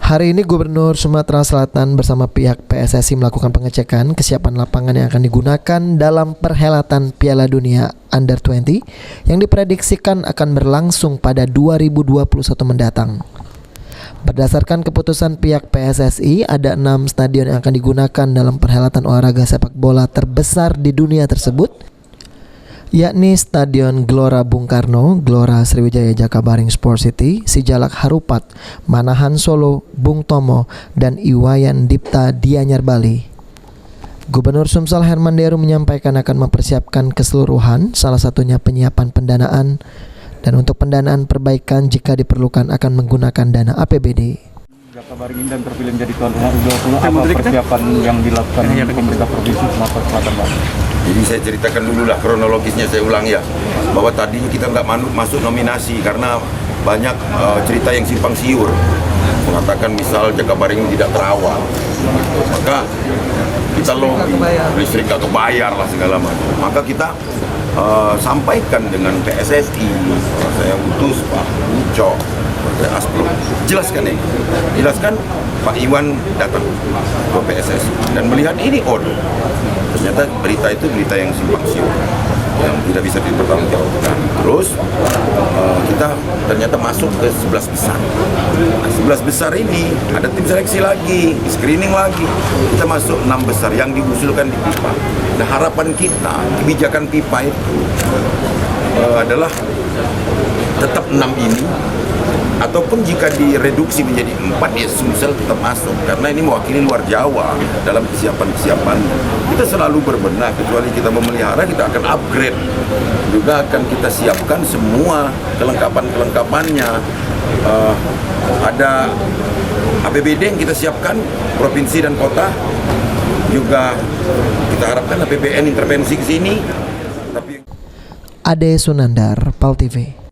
Hari ini Gubernur Sumatera Selatan bersama pihak PSSI melakukan pengecekan kesiapan lapangan yang akan digunakan dalam perhelatan Piala Dunia Under-20 yang diprediksikan akan berlangsung pada 2021 mendatang. Berdasarkan keputusan pihak PSSI, ada 6 stadion yang akan digunakan dalam perhelatan olahraga sepak bola terbesar di dunia tersebut, yakni Stadion Gelora Bung Karno, Gelora Sriwijaya Jakabaring Sport City, Sijalak Harupat, Manahan Solo, Bung Tomo, dan Iwayan Dipta Gianyar Bali. Gubernur Sumsel Herman Deru menyampaikan akan mempersiapkan keseluruhan, salah satunya penyiapan pendanaan, dan untuk pendanaan perbaikan jika diperlukan akan menggunakan dana APBD. Jakabaring Indah terpilih menjadi tuan rumah U20, apa persiapan yang dilakukan pemerintah Provinsi Sumatera Selatan, Pak? Jadi saya ceritakan dulu lah kronologisnya, saya ulang ya, bahwa tadinya kita nggak masuk nominasi karena banyak cerita yang simpang siur, mengatakan misal Jakabaring tidak terawat, maka kita lobby, listrik nggak kebayar lah segala macam, maka kita sampaikan dengan PSSI, saya utus Pak Ucok, Aspro, jelaskan Pak Iwan datang ke PSSI dan melihat ini ternyata berita itu berita yang simpang siur yang tidak bisa dipertanggungjawabkan. Terus kita ternyata masuk ke 11 besar. Nah, 11 besar ini ada tim seleksi lagi, screening lagi. Kita masuk 6 besar yang diusulkan di PIPA. Nah, harapan kita kebijakan PIPA itu adalah tetap 6 ini, ataupun jika direduksi menjadi 4 ya Sumsel tetap masuk, karena ini mewakili luar Jawa dalam kesiapan. Kita selalu berbenah, kecuali kita memelihara, kita akan upgrade juga, akan kita siapkan semua kelengkapannya. Ada APBD yang kita siapkan provinsi dan kota, juga kita harapkan APBN intervensi ke sini. Ade Sunandar, PAL TV.